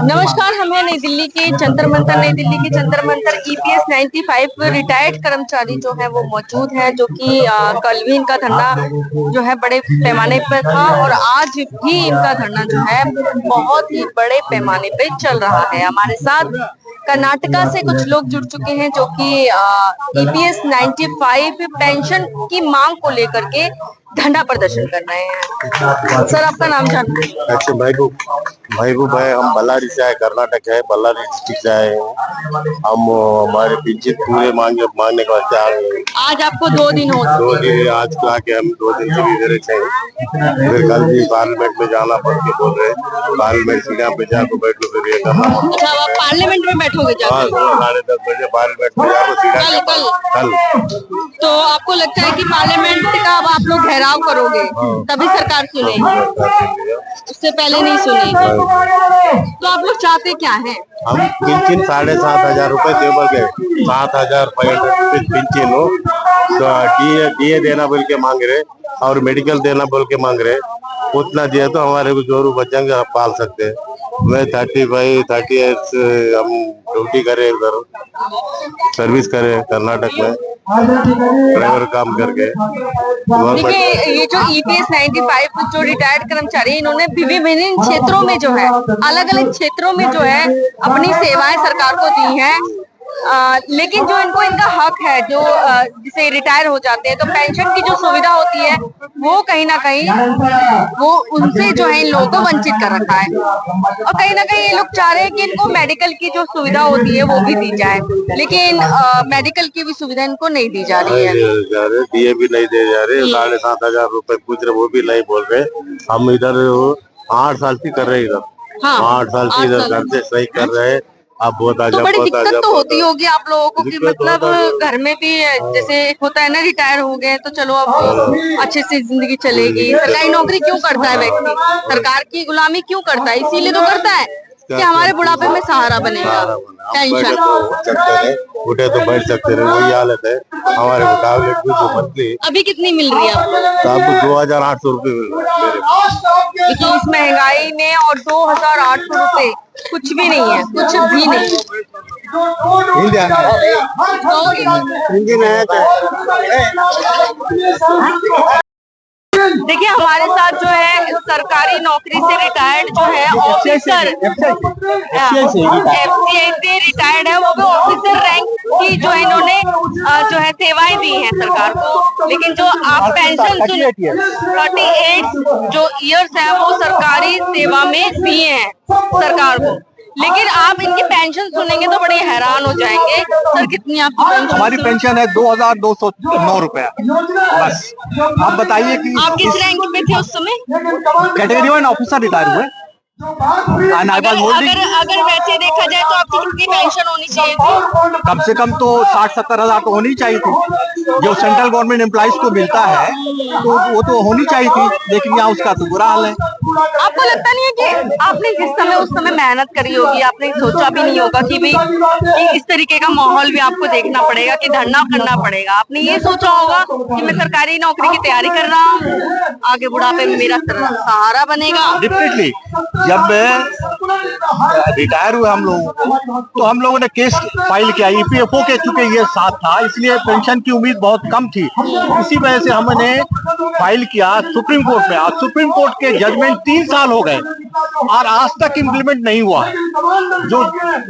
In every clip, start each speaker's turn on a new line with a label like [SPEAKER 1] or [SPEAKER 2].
[SPEAKER 1] नमस्कार, हम हैं नई दिल्ली के जंतर मंतर। नई दिल्ली के जंतर मंतर ईपीएस 95 रिटायर्ड कर्मचारी जो है वो मौजूद है, जो कि कल भी इनका धरना जो है बड़े पैमाने पर था और आज भी इनका धरना जो है बहुत ही बड़े पैमाने पे चल रहा है। हमारे साथ कर्नाटका से कुछ लोग जुड़ चुके हैं जो कि ईपीएस 95 पेंशन की मांग को लेकर के धरना प्रदर्शन कर रहे हैं। सर, आपका नाम जानना है?
[SPEAKER 2] अच्छा, महबूब भाई, हम बल्लारी से आए, कर्नाटक है, बल्लारी डिस्ट्रिक्ट से आए हैं। हम हमारे पेंशन पूरे मांगने के बाद आ रहे हैं।
[SPEAKER 1] आज आपको 2 दिन हो चुके?
[SPEAKER 2] 2 दिन आज को आके हम 2 दिन से भी इधर चाहिए। फिर कल भी पार्लियामेंट में जाना पड़ के बोल रहे, पार्लियामेंट सीढ़ियाँ पे जाकर बैठो, फिर ये करना।
[SPEAKER 1] अच्छा, आप पार्लियामेंट में बैठोगे?
[SPEAKER 2] 10:30 बजे पार्लियामेंट में जाकर सीढ़ियाँ
[SPEAKER 1] कल। तो आपको लगता है कि पार्लियामेंट का अब आप लोग घेराव करोगे तभी सरकार सुनेगी, उससे पहले नहीं सुनेगी? तो आप लोग चाहते क्या है?
[SPEAKER 2] हम पेंशन 7,500 रुपए टेबल के 7,500 पेंशन हो, तो डीए देना बोल के मांग रहे और मेडिकल देना बोल के मांग रहे। उतना दिया तो हमारे को जोरू बच्चों का पाल सकते हैं। मैं 38 हम ड्यूटी करे, उधर सर्विस करे कर्नाटक में, ड्राइवर काम करके।
[SPEAKER 1] देखिए, ये जो ईपीएस 95 जो रिटायर्ड कर्मचारी, इन्होंने विभिन्न क्षेत्रों में जो है, अलग अलग क्षेत्रों में जो है अपनी सेवाएं सरकार को दी हैं। लेकिन जो इनका हक है, जो जिसे रिटायर हो जाते हैं तो पेंशन की जो सुविधा होती है वो कहीं ना कहीं वो उनसे जो है इन लोगों को वंचित कर रखा है। और कहीं ना कहीं ये लोग चाह रहे हैं कि इनको मेडिकल की जो सुविधा होती है वो भी दी जाए, लेकिन मेडिकल की भी सुविधा इनको नहीं दी जा रही है।
[SPEAKER 2] दिए भी नहीं दे जा रहे। 7,500 रुपए पूछ रहे, वो भी नहीं बोल रहे। हम इधर 8 साल से कर रहे हैं, इधर 8 साल से इधर करते सही कर रहे हैं। अब बहुत
[SPEAKER 1] तो बड़ी दिक्कत तो होती होगी आप लोगों को कि मतलब घर में भी जैसे होता है ना, रिटायर हो गए तो चलो अब अच्छे से जिंदगी चलेगी। सरकारी नौकरी क्यों करता है व्यक्ति? सरकार की गुलामी क्यों करता है? इसीलिए तो करता है कि हमारे बुढ़ापे में सहारा बनेगा। पेंशन
[SPEAKER 2] उठे तो बैठ सकते रहे, वही हालत है हमारे मुकाबले। कुछ मंथली
[SPEAKER 1] अभी कितनी मिल रही है आपको?
[SPEAKER 2] आपको 2,800 रुपये मिल रहे हैं।
[SPEAKER 1] देखिए, इस महंगाई में और 2,800 रुपए कुछ भी नहीं है, कुछ भी नहीं। देखिए, हमारे साथ जो है सरकारी नौकरी से रिटायर्ड जो है ऑफिसर, एफसीआई से रिटायर्ड है, वो भी ऑफिसर रैंक की जो है इन्होंने जो है सेवाएं दी हैं सरकार को। लेकिन जो आप पेंशन 38 जो ईयर्स है वो सरकारी सेवा में दिए हैं सरकार को, लेकिन आप इनकी पेंशन सुनेंगे तो बड़े हैरान हो जाएंगे। सर, कितनी आपकी पेंशन?
[SPEAKER 3] हमारी पेंशन है 2,209 रुपया बस। आप बताइए कि
[SPEAKER 1] आप किस रैंक पे थे उस समय?
[SPEAKER 3] कैटेगरी 1 ऑफिसर रिटायर हुए।
[SPEAKER 1] अगर वैसे देखा जाए तो आपकी कितनी पेंशन होनी चाहिए थी?
[SPEAKER 3] कम से कम तो 60-70 हजार तो होनी चाहिए थी। जो सेंट्रल गवर्नमेंट एम्प्लॉइज को मिलता है तो वो तो होनी चाहिए थी, लेकिन यहाँ उसका तो बुरा हाल है।
[SPEAKER 1] आपको लगता नहीं है कि आपने जिस समय उस समय मेहनत करी होगी, आपने सोचा भी नहीं होगा कि कि इस तरीके का माहौल भी आपको देखना पड़ेगा, कि धरना करना पड़ेगा? आपने ये सोचा होगा कि मैं सरकारी नौकरी की तैयारी कर रहा हूँ, आगे बुढ़ापे में मेरा सहारा बनेगा।
[SPEAKER 3] डेफिनेटली जब रिटायर हुए हम लोगों को, तो हम लोगों ने केस फाइल किया। ईपीएफओ के चूंकि ये साथ था, इसलिए पेंशन की उम्मीद बहुत कम थी। इसी वजह से हमने फाइल किया सुप्रीम कोर्ट में। आज सुप्रीम कोर्ट के जजमेंट 3 साल हो गए और आज तक इम्प्लीमेंट नहीं हुआ है। जो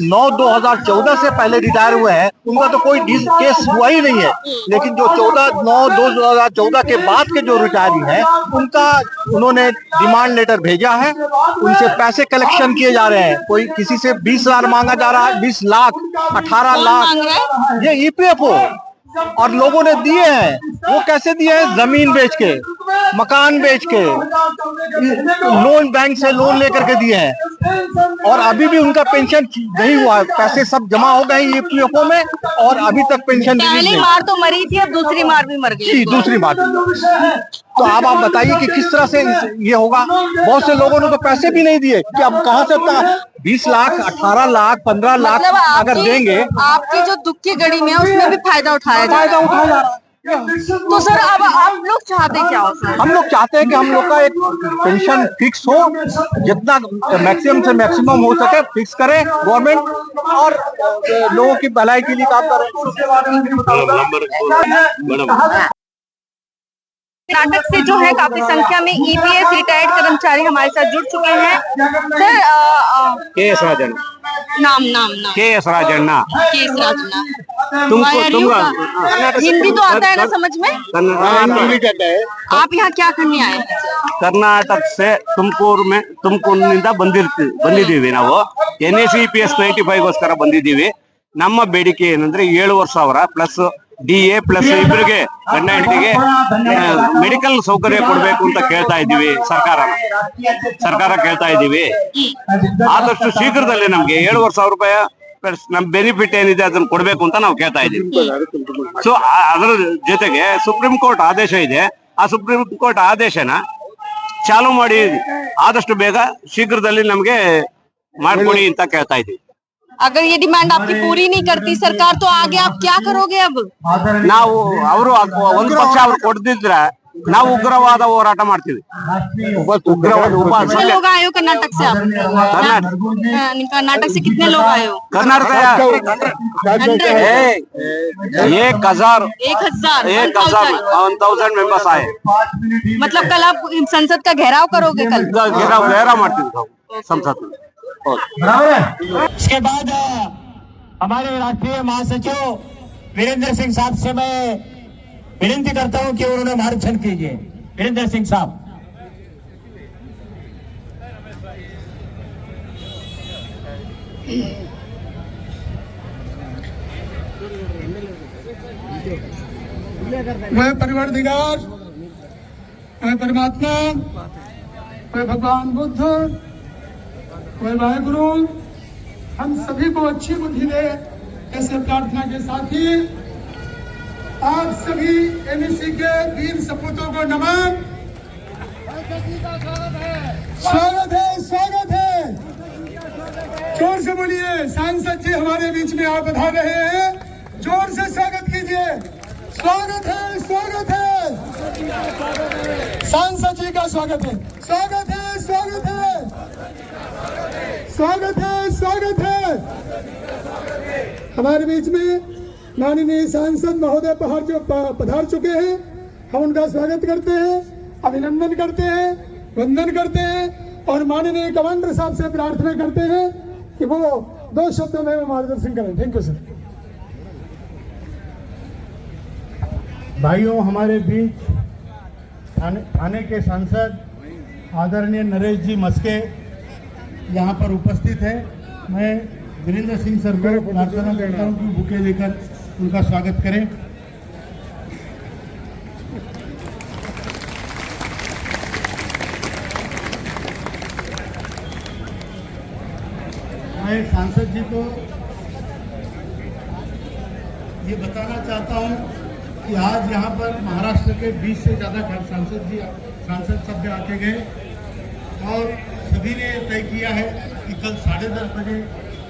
[SPEAKER 3] 9/2014 से पहले रिटायर हुए हैं उनका तो कोई केस हुआ ही नहीं है, लेकिन जो 9/2014 के बाद के जो रिटायरी हैं उनका उन्होंने डिमांड लेटर भेजा है। उनसे पैसे कलेक्शन किए जा रहे हैं। कोई किसी से 20 हजार मांगा जा रहा है, 20 लाख, 18 लाख, ये ईपीएफओ। और लोगों ने दिए हैं। वो कैसे दिए हैं? जमीन बेच के, मकान बेच के, लोन, बैंक से लोन लेकर के दिए हैं। और अभी भी उनका पेंशन नहीं हुआ है। पैसे सब जमा हो गए ईपीएफओ में और अभी तक पेंशन नहीं।
[SPEAKER 1] पहली बार तो मरी थी, अब दूसरी बार भी मर गई।
[SPEAKER 3] दूसरी बार। तो अब आप बताइए कि किस तरह से ये होगा। बहुत से लोगों ने तो पैसे भी नहीं दिए कि अब कहाँ से 20 लाख, 18 लाख, 15 लाख
[SPEAKER 1] मतलब
[SPEAKER 3] अगर देंगे।
[SPEAKER 1] आपकी जो दुख की घड़ी में है उसमें भी फायदा उठाया जा रहा है। तो सर अब आप लोग चाहते क्या हो सर?
[SPEAKER 3] हम लोग चाहते हैं कि हम लोग का एक पेंशन फिक्स हो, जितना मैक्सिमम से मैक्सिमम हो सके फिक्स करे गवर्नमेंट, और लोगों की भलाई के लिए काम करे।
[SPEAKER 1] कर्नाटक से जो है काफी संख्या में ईपीएस रिटायर्ड कर्मचारी हमारे साथ जुड़ चुके हैं। Sir
[SPEAKER 4] KS. राजन,
[SPEAKER 1] नाम नाम नाम
[SPEAKER 4] के.एस. राजन्ना,
[SPEAKER 1] केस राजना।
[SPEAKER 4] तुमको
[SPEAKER 1] हिंदी तो आता है ना समझ में? आप यहाँ क्या करने आए हैं?
[SPEAKER 4] ಕರ್ನಾಟಕ से ತುಮಕೂರಿನಿಂದ ಬಂದಿದ್ದೀವಿ ನಾವು NACPS 95ಗೋಸ್ಕರ ಬಂದಿದ್ದೀವಿ. ನಮ್ಮ ಬೇಡಿಕೆ ಏನಂದ್ರೆ 7,000 ಪ್ಲಸ್ DA ಪ್ಲಸ್ ಇಬ್ಬರಿಗೆ ಗಂಡ ಹೆಂಡತಿಗೆ ಮೆಡಿಕಲ್ ಸೌಕರ್ಯ ಕೊಡಬೇಕು ಅಂತ ಕೇಳ್ತಾ ಇದ್ದೀವಿ. ಸರ್ಕಾರ ಕೇಳ್ತಾ ಇದ್ದೀವಿ. ಆದಷ್ಟು ಶೀಘ್ರದಲ್ಲಿ ನಮ್ಗೆ 7,000 ರೂಪಾಯಿ ನಮ್ ಬೆನಿಫಿಟ್ ಏನಿದೆ ಅದನ್ನ ಕೊಡ್ಬೇಕು ಅಂತ ನಾವು ಕೇಳ್ತಾ ಇದ್ದೀವಿ. ಸೊ ಅದರ ಜೊತೆಗೆ ಸುಪ್ರೀಂ ಕೋರ್ಟ್ ಆದೇಶ ಇದೆ, ಆ ಸುಪ್ರೀಂ ಕೋರ್ಟ್ ಆದೇಶನ ಚಾಲು ಮಾಡಿ ಆದಷ್ಟು ಬೇಗ ಶೀಘ್ರದಲ್ಲಿ ನಮ್ಗೆ ಮಾಡ್ಕೊಡಿ ಅಂತ ಕೇಳ್ತಾ ಇದ್ದೀವಿ.
[SPEAKER 1] अगर ये डिमांड आपकी पूरी नहीं करती सरकार तो आगे आप क्या करोगे? अब
[SPEAKER 4] ನಾವು ಅವರು ಒಂದು ಪಕ್ಷ ಅವ್ರು ಕೊಡ್ದಿದ್ರೆ ನಾವು ಉಗ್ರವಾದ ಹೋರಾಟ ಮಾಡ್ತೀವಿ.
[SPEAKER 1] कितने लोग आए हो कर्नाटक से? आप कर्नाटक से कितने लोग आए हो?
[SPEAKER 4] ಕರ್ನಾಟಕ 1,000 ಮೆಂಬರ್ಸ್ ಆए.
[SPEAKER 1] मतलब कल आप संसद का घेराव करोगे? कल
[SPEAKER 4] घेराव ಮಾಡ್ತೀವಿ ನಾವು ಸಂಸತ್ में.
[SPEAKER 5] इसके बाद हमारे राष्ट्रीय महासचिव वीरेंद्र सिंह साहब से मैं विनती करता हूं कि उन्होंने मार्गदर्शन कीजिए. वीरेंद्र सिंह साहब.
[SPEAKER 6] मैं परवरदिगार, मैं परमात्मा, मैं भगवान बुद्ध, मैं वाहेगुरु हम सभी को अच्छी बुद्धि दे, ऐसे प्रार्थना के साथ ही आप सभी NEC के वीर सपूतों को नमन. स्वागत है, स्वागत है. जोर से बोलिए. सांसद जी हमारे बीच में आप बधा रहे हैं, जोर से स्वागत कीजिए. स्वागत है, स्वागत है. सांसद जी का स्वागत है. स्वागत है, स्वागत है. स्वागत है, स्वागत है. हमारे बीच में माननीय सांसद महोदय पधार चुके हैं. हम उनका स्वागत करते हैं, अभिनंदन करते हैं, वंदन करते हैं और माननीय कमांडर साहब से प्रार्थना करते हैं कि वो 2 शब्दों में मार्गदर्शन करें. Thank you sir. भाइयों, हमारे बीच थाने के सांसद आदरणीय नरेश जी मस्के यहाँ पर उपस्थित है. मैं वीरेंद्र सिंह सर को प्रार्थना करता हूँ कि बुके लेकर उनका स्वागत करें. मैं सांसद जी को ये बताना चाहता हूँ कि आज यहाँ पर महाराष्ट्र के 20 से ज़्यादा सांसद सभ्य आके गए और सभी ने तय किया है कि कल 10:30 बजे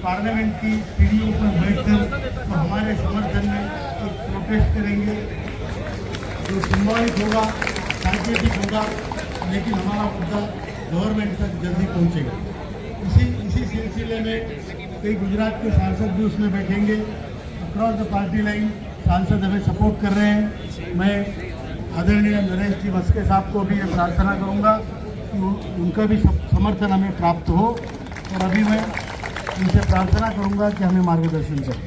[SPEAKER 6] पार्लियामेंट की सीढ़ियों पर बैठकर तो हमारे समर्थन में एक प्रोटेस्ट करेंगे जो सिंबॉलिक होगा, सांकेतिक होगा, लेकिन हमारा मुद्दा गवर्नमेंट तक जल्दी पहुंचेगा. इसी सिलसिले में कई गुजरात के सांसद भी उसमें बैठेंगे. अक्रॉस द पार्टी लाइन सांसद हमें सपोर्ट कर रहे हैं. मैं आदरणीय नरेश जी मस्के साहब को भी ये प्रार्थना करूंगा कि उनका भी समर्थन हमें प्राप्त हो और अभी मैं उनसे प्रार्थना करूंगा कि हमें मार्गदर्शन करें.